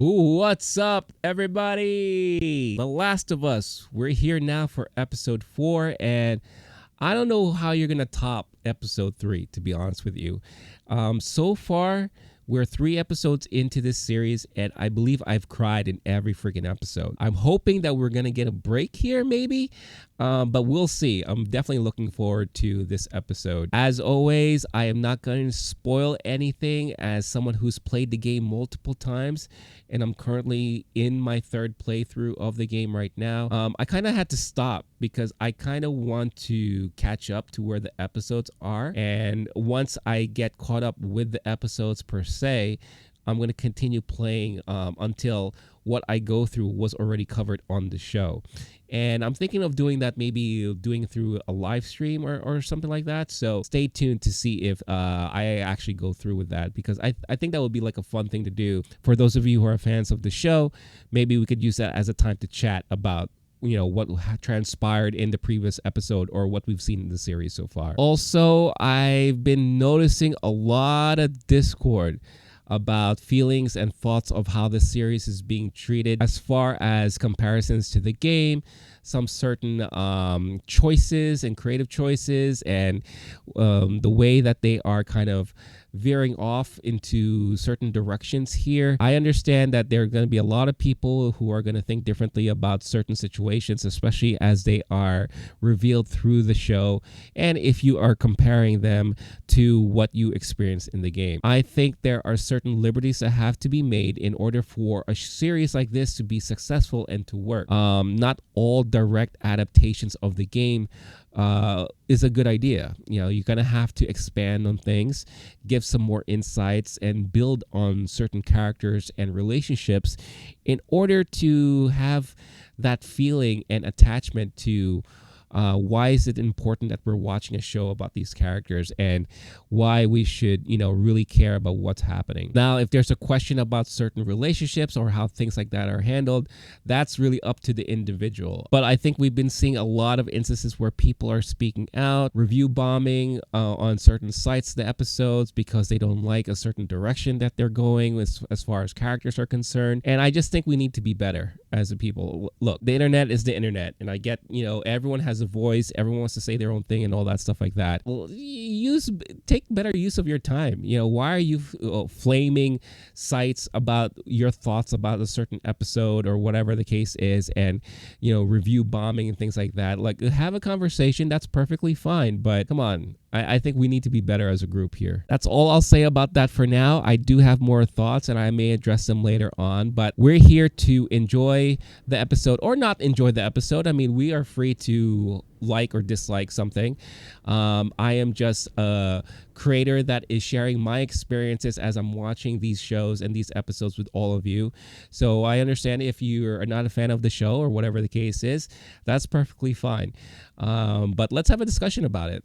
Ooh, what's up, everybody? The Last of Us. We're here now for episode 4, and I don't know how you're gonna top episode 3, to be honest with you. So far, we're 3 episodes into this series, and I believe I've cried in every freaking episode. I'm hoping that we're gonna get a break here, maybe, but we'll see. I'm definitely looking forward to this episode. As always, I am not going to spoil anything as someone who's played the game multiple times, and I'm currently in my third playthrough of the game right now. I kind of had to stop because I kind of want to catch up to where the episodes are, and once I get caught up with the episodes per se, I'm going to continue playing until what I go through was already covered on the show. And I'm thinking of doing that, maybe doing through a live stream or something like that. So stay tuned to see if I actually go through with that, because I think that would be like a fun thing to do. For those of you who are fans of the show, maybe we could use that as a time to chat about what transpired in the previous episode or what we've seen in the series so far. Also, I've been noticing a lot of discord about feelings and thoughts of how the series is being treated as far as comparisons to the game, some certain choices and creative choices, and the way that they are kind of veering off into certain directions here. I understand that there are going to be a lot of people who are going to think differently about certain situations, especially as they are revealed through the show, and if you are comparing them to what you experience in the game. I think there are certain liberties that have to be made in order for a series like this to be successful and to work. Not all direct adaptations of the game is a good idea. You're gonna have to expand on things, give some more insights, and build on certain characters and relationships in order to have that feeling and attachment to why is it important that we're watching a show about these characters, and why we should really care about what's happening. Now, if there's a question about certain relationships or how things like that are handled, that's really up to the individual. But I think we've been seeing a lot of instances where people are speaking out, review bombing on certain sites the episodes because they don't like a certain direction that they're going as far as characters are concerned. And I just think we need to be better as a people. Look, the internet is the internet, and I get everyone has a voice, everyone wants to say their own thing and all that stuff like that. Well, take better use of your time. Why are you flaming sites about your thoughts about a certain episode or whatever the case is, and review bombing and things like that? Like, have a conversation, that's perfectly fine, but come on, I think we need to be better as a group here. That's all I'll say about that for now. I do have more thoughts and I may address them later on, but we're here to enjoy the episode or not enjoy the episode. I mean, we are free to like or dislike something. I am just a creator that is sharing my experiences as I'm watching these shows and these episodes with all of you. So I understand if you are not a fan of the show or whatever the case is, that's perfectly fine. But let's have a discussion about it.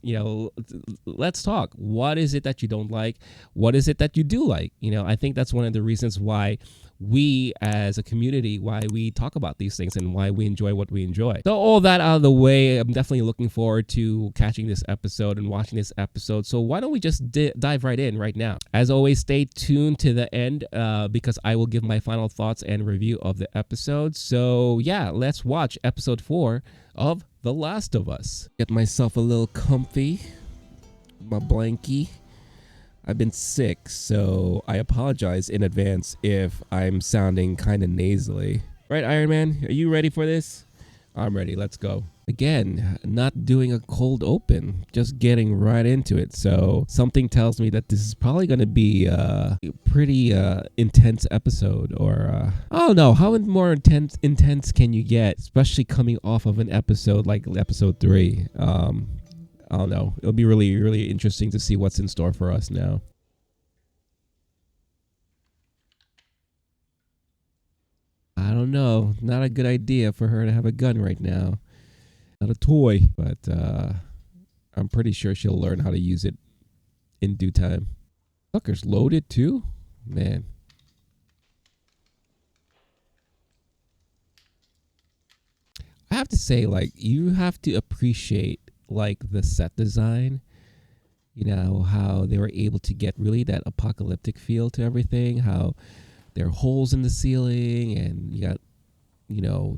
Let's talk. What is it that you don't like? What is it that you do like? I think that's one of the reasons why we as a community, why we talk about these things and why we enjoy what we enjoy. So all that out of the way, I'm definitely looking forward to catching this episode and watching this episode. So why don't we just dive right in right now? As always, stay tuned to the end because I will give my final thoughts and review of the episode. So yeah, let's watch episode 4 of The Last of Us. Get myself a little comfy, my blankie. I've been sick, so I apologize in advance if I'm sounding kind of nasally. Right, Iron Man? Are you ready for this? I'm ready. Let's go. Again, not doing a cold open, just getting right into it. So something tells me that this is probably going to be a pretty intense episode, or I don't know, how more intense can you get, especially coming off of an episode like episode 3. I don't know. It'll be really, really interesting to see what's in store for us now. I don't know. Not a good idea for her to have a gun right now. Not a toy, but I'm pretty sure she'll learn how to use it in due time. Fucker's loaded too? Man. I have to say, like, you have to appreciate, like, the set design. How they were able to get really that apocalyptic feel to everything. How There are holes in the ceiling, and you got,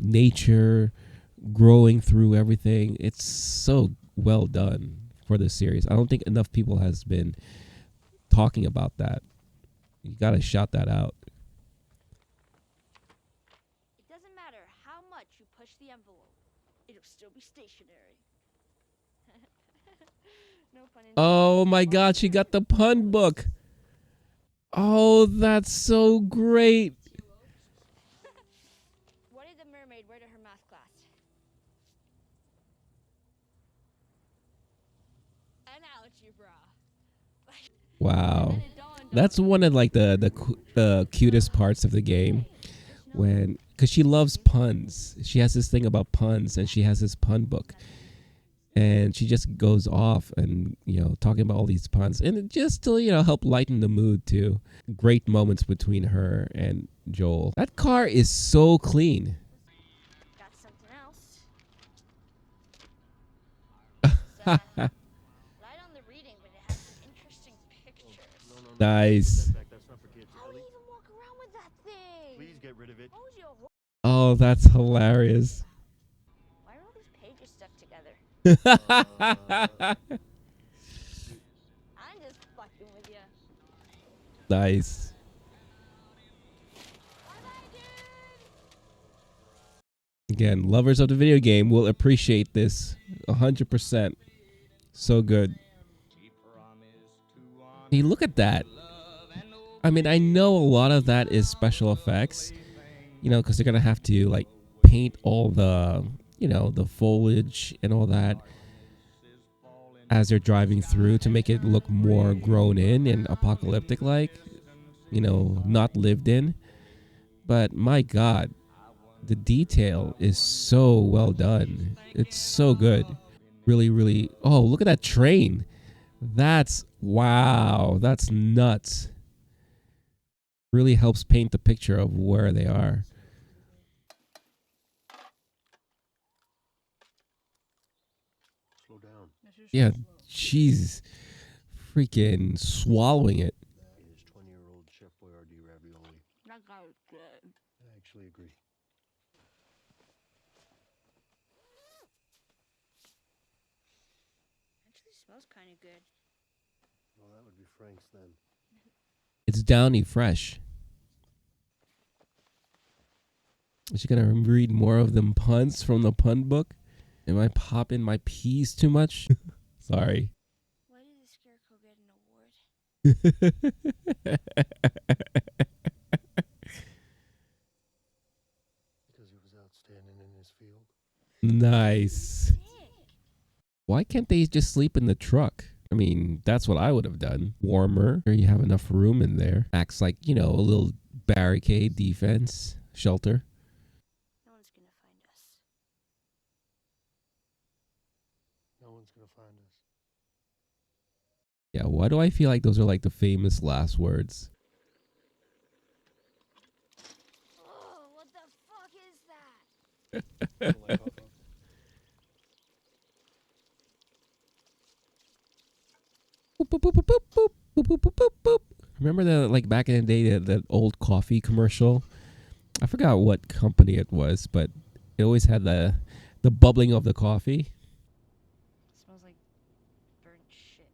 nature growing through everything. It's so well done for this series. I don't think enough people has been talking about that. You gotta shout that out. It doesn't matter how much you push the envelope, it'll still be stationary. No pun intended. Oh my God, she got the pun book. Oh, that's so great. What did the mermaid wear to her math class? An algebra. Wow. That's one of like the cutest parts of the game, when because she loves puns. She has this thing about puns, and she has this pun book, and she just goes off and talking about all these puns, and it just to help lighten the mood too. Great moments between her and Joel. That car is so clean. Got something else. Light on the reading, but it has some interesting pictures. Nice. How do you even walk around with that thing? Please get rid of it. Oh, that's hilarious. Why are all these pages stuck together? I'm just fucking with you. Nice. Again, lovers of the video game will appreciate this 100%. So good. Hey, look at that. I mean, I know a lot of that is special effects, because they're going to have to like paint all the, the foliage and all that as they're driving through to make it look more grown in and apocalyptic like, not lived in. But my God, the detail is so well done. It's so good. Really, really. Oh, look at that train. That's wow. That's nuts. Really helps paint the picture of where they are. Slow down. Yeah, she's freaking swallowing it. It is 20-year-old Chef Boyardee ravioli. That guy was good. I actually agree. Actually smells kind of good. Well, that would be Frank's then. It's Downy Fresh. Is she gonna read more of them puns from the pun book? Am I popping my peas too much? Sorry. Why did the scarecrow get an award? Because he was outstanding in his field. Nice. Why can't they just sleep in the truck? I mean, that's what I would have done. Warmer, or you have enough room in there. Acts like, a little barricade, defense, shelter. No one's gonna find us. No one's gonna find us. Yeah, why do I feel like those are like the famous last words? Oh, what the fuck is that? You don't like hot dogs? Boop, boop, boop, boop, boop, boop, boop, boop, boop, boop. Remember like back in the day, the old coffee commercial? I forgot what company it was, but it always had the bubbling of the coffee. It smells like burnt shit.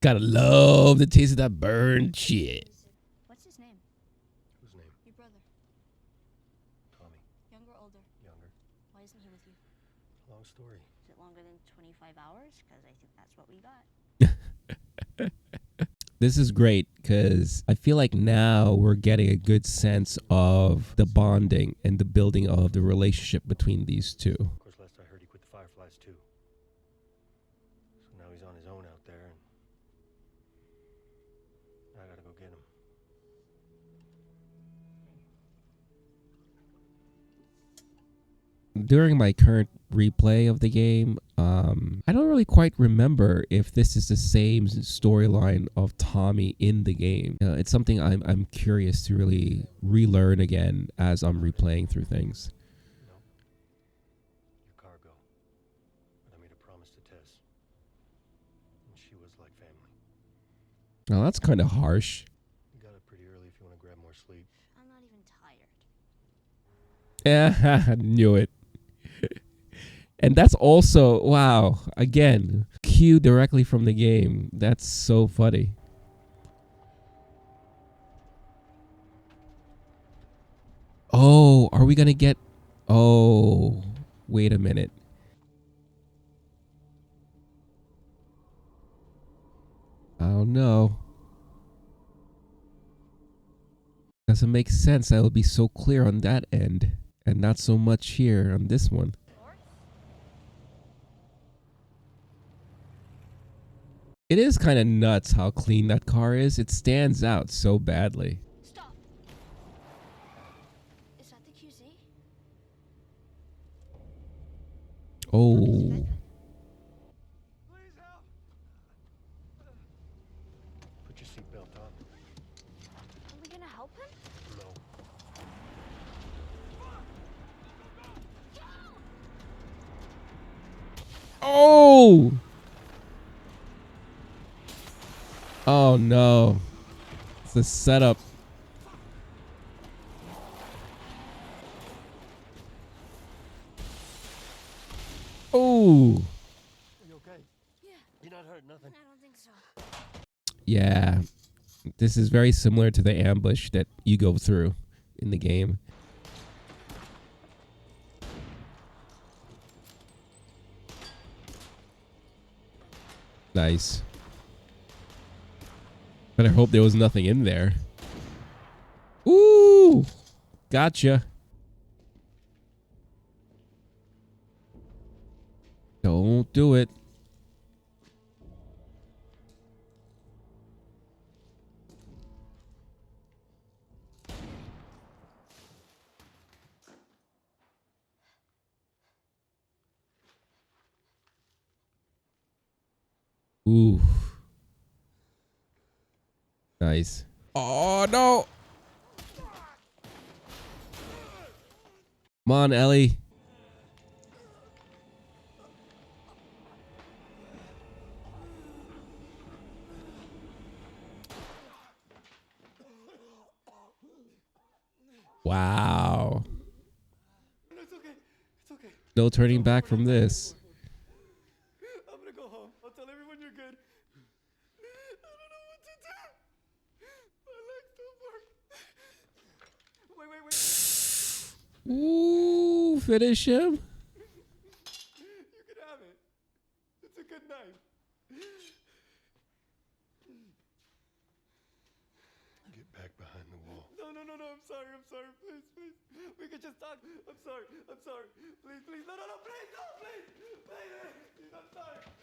Gotta love the taste of that burned shit. What's his name? Whose name? Your brother. Tommy. Younger or older? Younger. Why isn't he with you? Long story. Is it longer than 25 hours? Because I think that's what we got. This is great because I feel like now we're getting a good sense of the bonding and the building of the relationship between these two. Of course, last I heard, he quit the Fireflies too. So now he's on his own out there, and I gotta go get him. During my current replay of the game, I don't really quite remember if this is the same storyline of Tommy in the game. It's something I'm curious to really relearn again as I'm replaying through things. No. Your cargo. But I made a promise she was like family. Oh, that's kind of harsh. You got up pretty early if you want to grab more sleep. I'm not even tired. Yeah, I knew it. And that's also, wow, again, cue directly from the game. That's so funny. Oh, are we gonna get... Oh, wait a minute. Oh no. Doesn't make sense that it would be so clear on that end and not so much here on this one. North? It is kind of nuts how clean that car is. It stands out so badly. Stop. Is that the QZ? Oh. Please help! Put your seatbelt on. Are we gonna help him? No. Oh! Oh no. It's the setup. Oh. Are you okay? Yeah. You're not hurt, nothing. I don't think so. Yeah. This is very similar to the ambush that you go through in the game. Nice. But I hope there was nothing in there. Ooh! Gotcha. Don't do it. Ooh. Nice. Oh, no. Come on, Ellie. Wow. It's okay. It's okay. No turning back from this. I'm gonna go home. I'll tell everyone you're good. I don't know what to do. My legs don't work. Wait. Ooh, finish him. You can have it. It's a good knife. Get back behind the wall. No. I'm sorry. Please. We can just talk. I'm sorry. Please. No, please.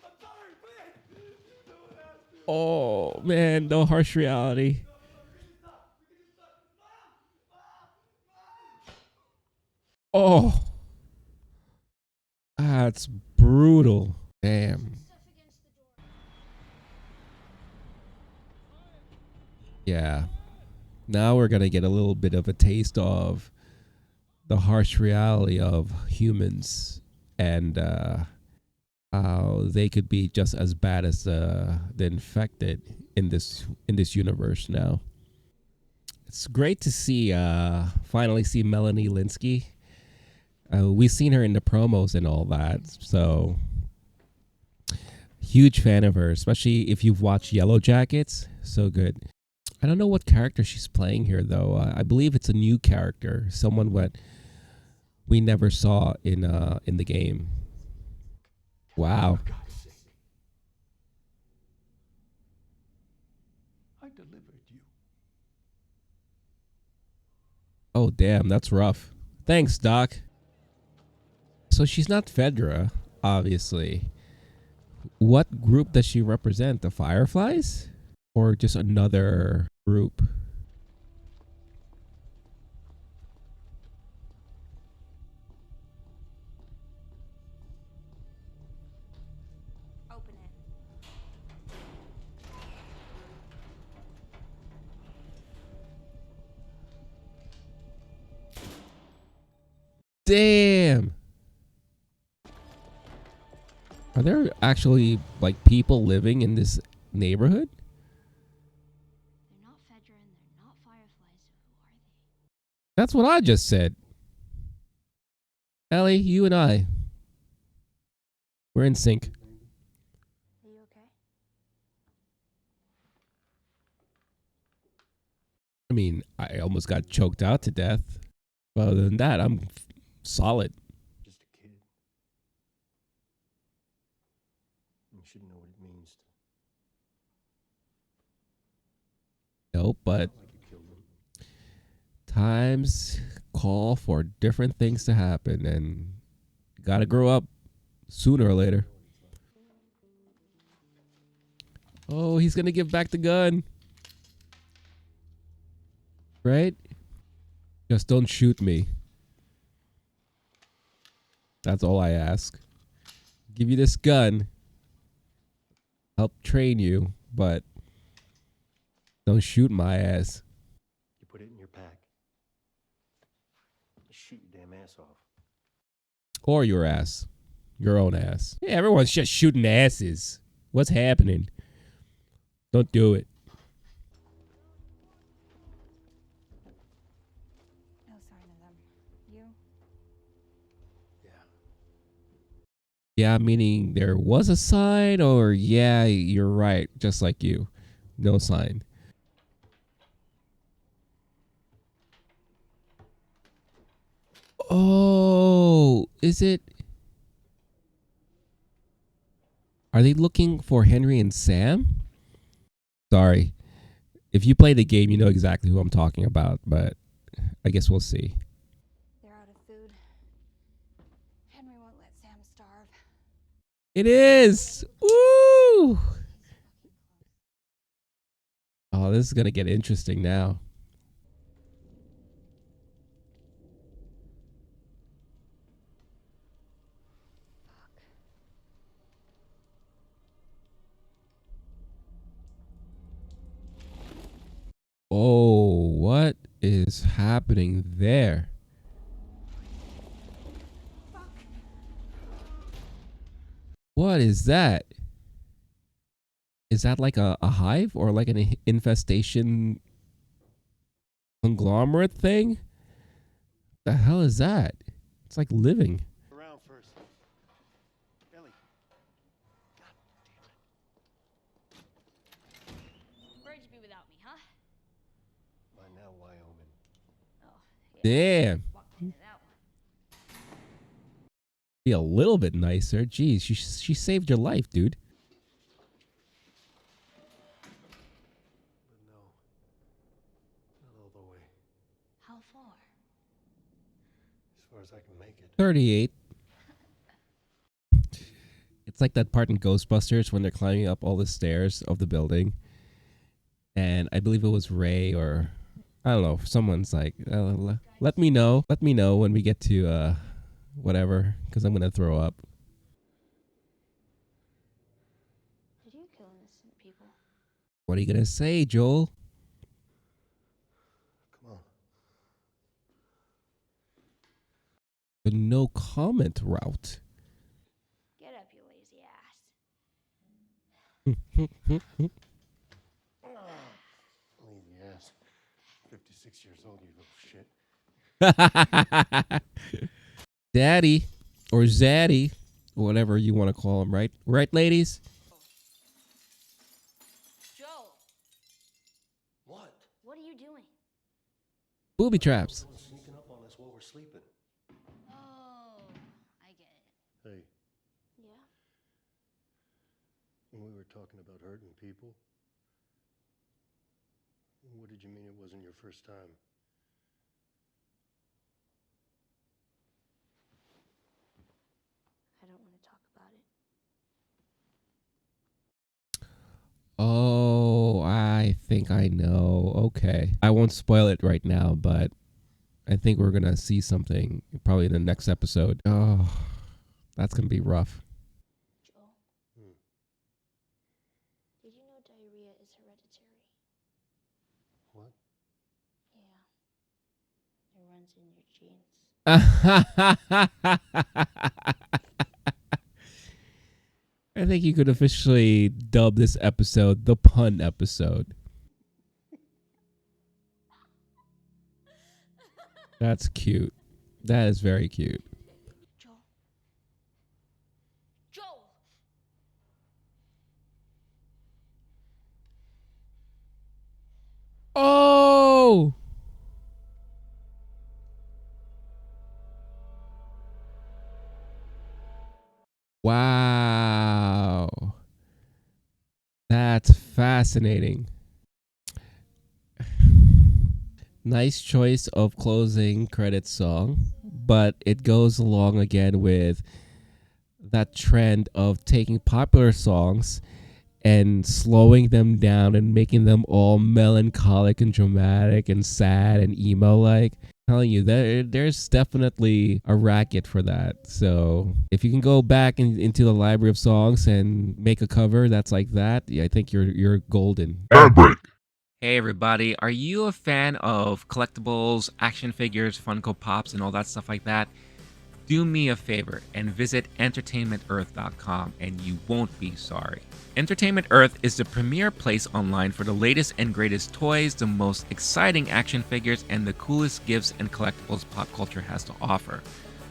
I'm sorry, please. You don't have to. Oh, man. No harsh reality. Oh. That's brutal. Damn. Yeah. Now we're going to get a little bit of a taste of the harsh reality of humans and how they could be just as bad as the infected in this universe now. It's great to see finally see Melanie Linsky. We've seen her in the promos and all that, so huge fan of her, especially if you've watched Yellow Jackets. So good. I don't know what character she's playing here, though. I believe it's a new character, someone what we never saw in the game. Wow. For God's sake. I delivered you. Oh, damn, that's rough. Thanks, Doc. So she's not Fedra, obviously. What group does she represent? The Fireflies? Or just another group? Open it. Damn. Are there actually like people living in this neighborhood? They're not Fedra and they're not fireflies. Who are they? That's what I just said. Ellie, you and I, we're in sync. Are you okay? I mean, I almost got choked out to death. But other than that, I'm solid. Just a kid. You should know what it means to. No, but Like you killed him. times call for different things to happen, and gotta grow up sooner or later. Oh, he's gonna give back the gun. Right? Just don't shoot me. That's all I ask. Give you this gun. Help train you, but don't shoot my ass. You put it in your pack. You shoot your damn ass off. Or your ass. Your own ass. Yeah, everyone's just shooting asses. What's happening? Don't do it. No sign of them. You? Yeah. Yeah, meaning there was a sign, or yeah, you're right, just like you. No sign. Oh, is it? Are they looking for Henry and Sam? Sorry. If you play the game, you know exactly who I'm talking about, but I guess we'll see. They're out of food. Henry won't let Sam starve. It is! Woo! Oh, this is going to get interesting now. Oh, what is happening there? What is that? Is that like a hive or like an infestation conglomerate thing? The hell is that? It's like living. Around first. Ellie. Where'd you be without me, huh? By now, Wyoming. Oh, yeah. Damn. Walked into that one. Be a little bit nicer. Jeez, she saved your life, dude. But no. Not all the way. How far? As far as I can make it. 38. It's like that part in Ghostbusters when they're climbing up all the stairs of the building. And I believe it was Ray or I don't know. Someone's like, let me know. Let me know when we get to whatever, because I'm going to throw up. Did you kill innocent people? What are you going to say, Joel? Come on. The no comment route. Get up, you lazy ass. Lazy ass. 56 years old, you little shit. Daddy or Zaddy, or whatever you want to call him, right? Right, ladies? Joel, What? what are you doing? Booby traps. Someone's sneaking up on us while we're sleeping. Oh, I get it. Hey, Yeah? when we were talking about hurting people, what did you mean it wasn't your first time? I don't want to talk about it. Oh, I think I know. Okay. I won't spoil it right now, but I think we're going to see something probably in the next episode. Oh, that's going to be rough. Joel, Hmm. did you know diarrhea is hereditary? What? Yeah. It runs in your genes. I think you could officially dub this episode the pun episode. That's cute. That is very cute. Joel. Joel! Oh! Wow. That's fascinating. Nice choice of closing credits song, but it goes along again with that trend of taking popular songs and slowing them down and making them all melancholic and dramatic and sad and emo like. Telling you there's definitely a racket for that. So if you can go back into the library of songs and make a cover that's like that, yeah, I think you're golden. Ad break. Hey everybody, are you a fan of collectibles, action figures, Funko Pops, and all that stuff like that? Do me a favor and visit entertainmentearth.com and you won't be sorry. Entertainment Earth is the premier place online for the latest and greatest toys, the most exciting action figures, and the coolest gifts and collectibles pop culture has to offer.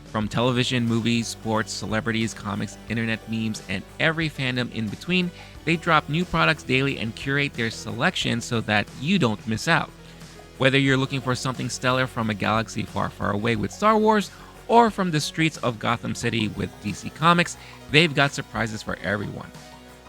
From television, movies, sports, celebrities, comics, internet memes, and every fandom in between, they drop new products daily and curate their selection so that you don't miss out. Whether you're looking for something stellar from a galaxy far, far away with Star Wars, or from the streets of Gotham City with DC Comics, they've got surprises for everyone.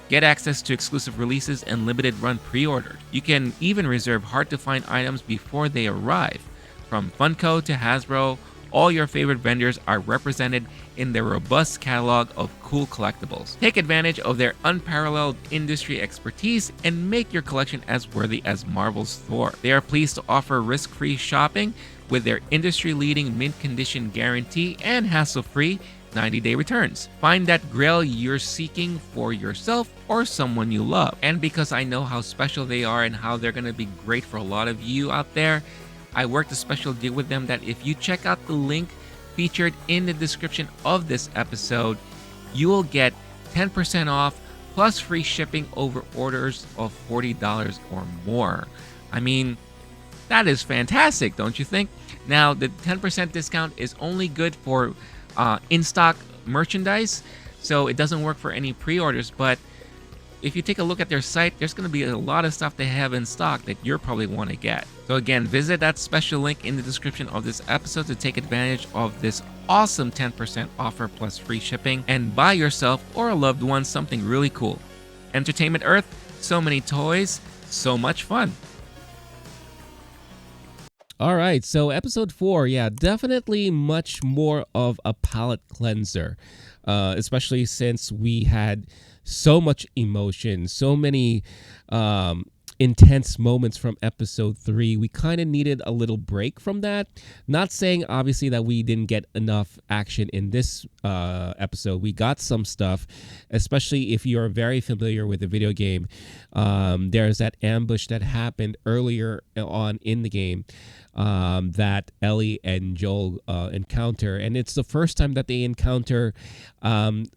Get access to exclusive releases and limited run pre-ordered. You can even reserve hard-to-find items before they arrive. From Funko to Hasbro, all your favorite vendors are represented in their robust catalog of cool collectibles. Take advantage of their unparalleled industry expertise and make your collection as worthy as Marvel's Thor. They are pleased to offer risk-free shopping with their industry-leading mint condition guarantee and hassle-free 90-day returns. Find that grail you're seeking for yourself or someone you love. And because I know how special they are and how they're going to be great for a lot of you out there, I worked a special deal with them that if you check out the link featured in the description of this episode, you will get 10% off plus free shipping over orders of $40 or more. I mean, that is fantastic, don't you think? Now, the 10% discount is only good for in-stock merchandise, so it doesn't work for any pre-orders, but if you take a look at their site, there's going to be a lot of stuff they have in stock that you'll probably want to get. So again, visit that special link in the description of this episode to take advantage of this awesome 10% offer plus free shipping and buy yourself or a loved one something really cool. Entertainment Earth, so many toys, so much fun. All right, so episode 4, yeah, definitely much more of a palate cleanser, especially since we had so much emotion, so many intense moments from episode 3. We kind of needed a little break from that. Not saying obviously that we didn't get enough action in this episode. We got some stuff, especially if you're very familiar with the video game. There's that ambush that happened earlier on in the game that Ellie and Joel encounter, and it's the first time that they encounter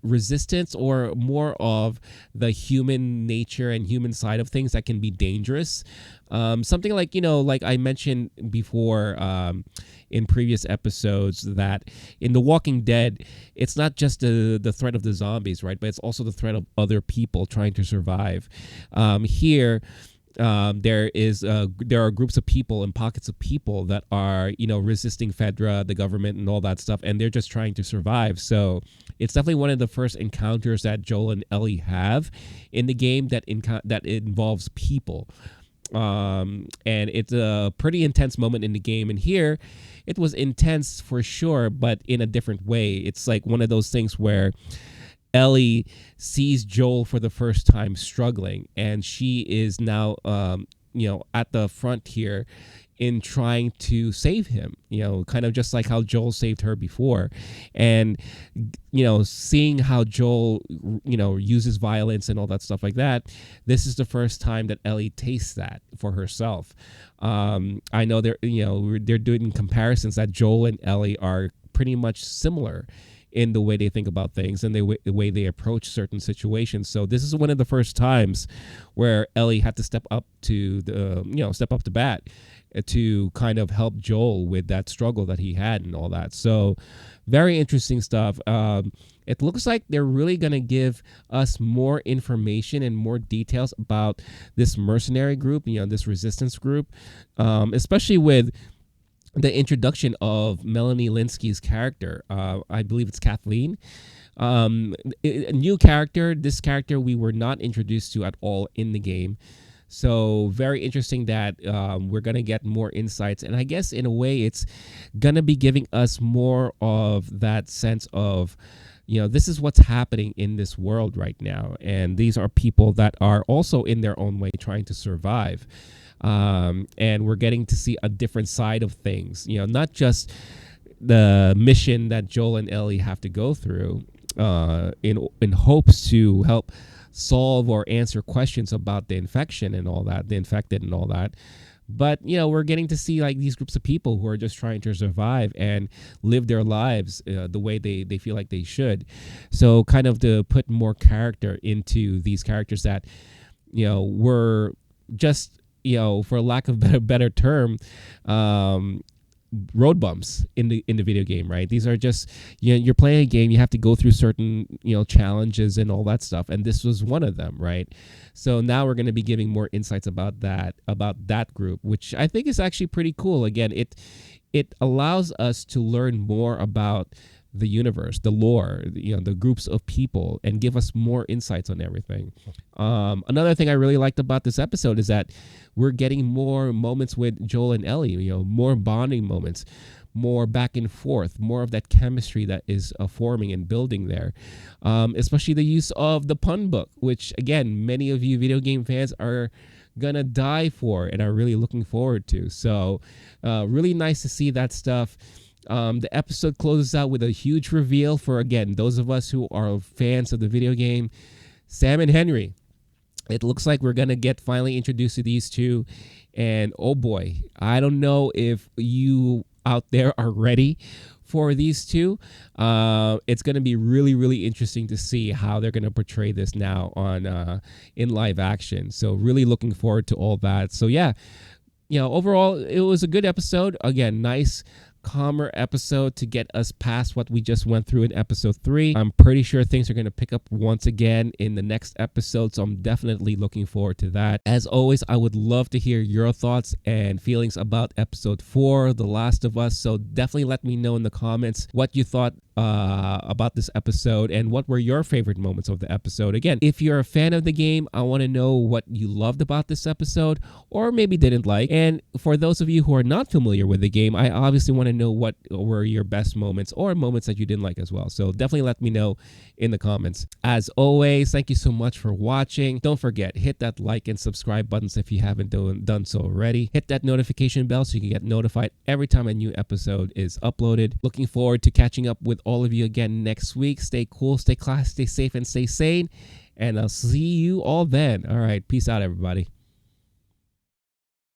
resistance or more of the human nature and human side of things that can be dangerous. Something like, like I mentioned before in previous episodes, that in The Walking Dead, it's not just the threat of the zombies, right? But it's also the threat of other people trying to survive. Here, there are groups of people and pockets of people that are resisting Fedra, the government, and all that stuff, and they're just trying to survive. So it's definitely one of the first encounters that Joel and Ellie have in the game that involves people. And it's a pretty intense moment in the game, and here it was intense for sure, but in a different way. It's like one of those things where Ellie sees Joel for the first time struggling, and she is now, at the front here in trying to save him, kind of just like how Joel saved her before. And, seeing how Joel, uses violence and all that stuff like that, this is the first time that Ellie tastes that for herself. I know they're doing comparisons that Joel and Ellie are pretty much similar in the way they think about things and the way they approach certain situations. So this is one of the first times where Ellie had to step up to bat to kind of help Joel with that struggle that he had and all that. So very interesting stuff. It looks like they're really going to give us more information and more details about this mercenary group, this resistance group, especially with the introduction of Melanie Linsky's character. I believe it's Kathleen. A new character. This character we were not introduced to at all in the game. So very interesting that we're going to get more insights. And I guess in a way it's going to be giving us more of that sense of, this is what's happening in this world right now. And these are people that are also in their own way trying to survive. And we're getting to see a different side of things, not just the mission that Joel and Ellie have to go through in hopes to help solve or answer questions about the infection and all that, the infected and all that. But, we're getting to see like these groups of people who are just trying to survive and live their lives the way they feel like they should. So kind of to put more character into these characters that, were just, for lack of a better term, road bumps in the video game, right? These are just, you're playing a game, you have to go through certain, challenges and all that stuff. And this was one of them, right? So now we're going to be giving more insights about that group, which I think is actually pretty cool. Again, it allows us to learn more about the universe, the lore, the groups of people, and give us more insights on everything. Another thing I really liked about this episode is that we're getting more moments with Joel and Ellie, more bonding moments, more back and forth, more of that chemistry that is forming and building there. Especially the use of the pun book, which again, many of you video game fans are gonna die for and are really looking forward to. So really nice to see that stuff. The episode closes out with a huge reveal for, again, those of us who are fans of the video game, Sam and Henry. It looks like we're going to get finally introduced to these two. And oh boy, I don't know if you out there are ready for these two. It's going to be really, really interesting to see how they're going to portray this now on in live action. So really looking forward to all that. So yeah, overall, it was a good episode. Again, nice, calmer episode to get us past what we just went through in episode 3. I'm pretty sure things are going to pick up once again in the next episode, so I'm definitely looking forward to that. As always, I would love to hear your thoughts and feelings about episode 4, The Last of Us, so definitely let me know in the comments what you thought about this episode and what were your favorite moments of the episode. Again, if you're a fan of the game, I want to know what you loved about this episode or maybe didn't like. And for those of you who are not familiar with the game, I obviously want to know what were your best moments or moments that you didn't like as well. So definitely let me know in the comments. As always, thank you so much for watching. Don't forget, hit that like and subscribe buttons if you haven't done so already. Hit that notification bell so you can get notified every time a new episode is uploaded. Looking forward to catching up with all of you again next week. Stay cool, stay classy, stay safe, and stay sane. And I'll see you all then. All right, peace out, everybody.